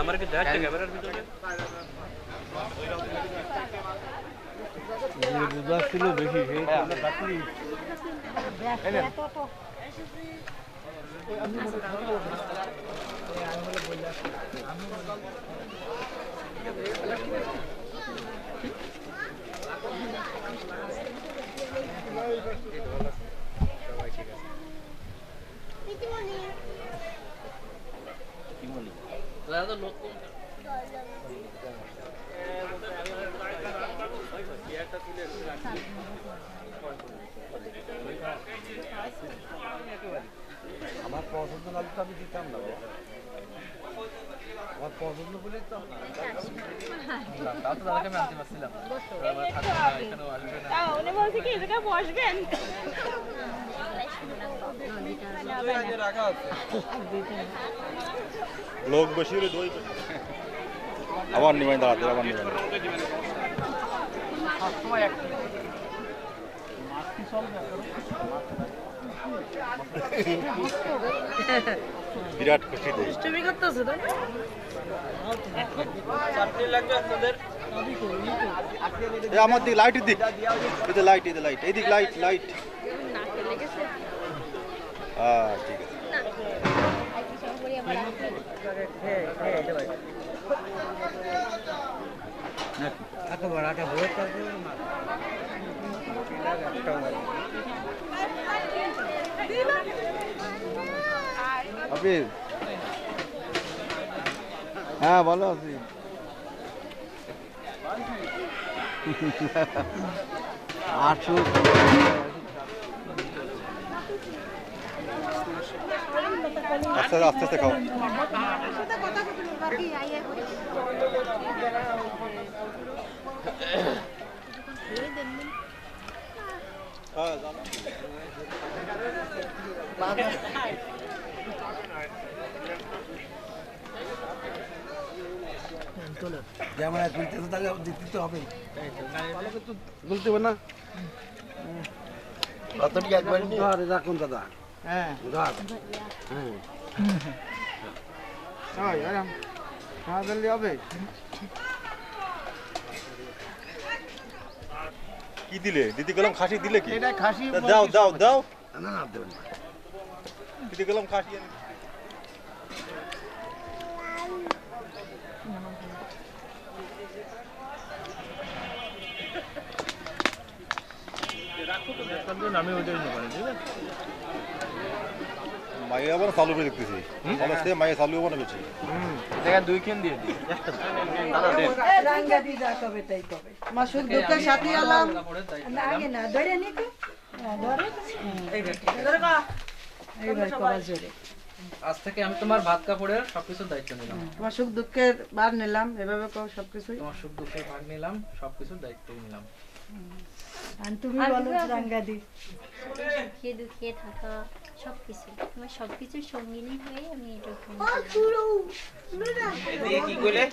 আমার কি দেখা ক্যামেরার ভিতরে বুঝা ছিল বেশি সেই বাকি আমার পছন্দ না তো আমি দিতাম না আমার পছন্দ বলে তো তাও তো দাদাকে আমি আনতে পারছিলাম এখানেও আসবে না উনি বলছে কি এই জায়গায় বসবেন লোক বসিয়ে দই আবার নিমাই দাঁড়াতে আবার নিমাই সবসময় এক বিরাট খুশি তুমি করতেছো তো চাটনি লাগবে আপনাদের এই আমার দিক লাইটের দিক এই লাইট এই দিক লাইট নাকে লেগেছে হ্যাঁ ঠিক আছে এত বড়টা হয়ে থাকে না আপনি হ্যাঁ ভালো আছি আটশো আস্তে আস্তে খাও ক্যামেরা তুলতেছে তাহলে দিতে হবে তুলতে হবে না কতটি একবার ধরে রাখুন দাদা হ্যাঁ ধর হ্যাঁ হবে কি দিলে দিদি গেলাম খাসি দিলে কি এটা খাসি দাও দাও দাও না না দেবেন দিদি গেলাম খাসি আমি ওইটাই নেব ঠিক আছে মাইয়া আবার চালু করে দেখতেছি সে মাইয়া চালু হবে না বেশি দেখা দুই কেন দিয়ে দিই দাদা দেন রাঙ্গা দি যা কবে তাই কবে মাসুক দুধের সাথে আলাম না আগে না ধরে নি তো ধরে ধরে কা এই ভাই কবা জোরে আজ থেকে আমি তোমার ভাত কাপড়ের সবকিছু দায়িত্ব নিলাম তোমার সুখ দুঃখের ভার নিলাম এভাবে কও সবকিছু তোমার সুখ দুঃখের ভার নিলাম সবকিছু দায়িত্ব নিলাম আর তুমি বলো রাঙ্গা দি সুখে দুঃখে থাকা সবকিছু তোমার সবকিছুর সঙ্গিনী হয়ে আমি এটা কি কইলে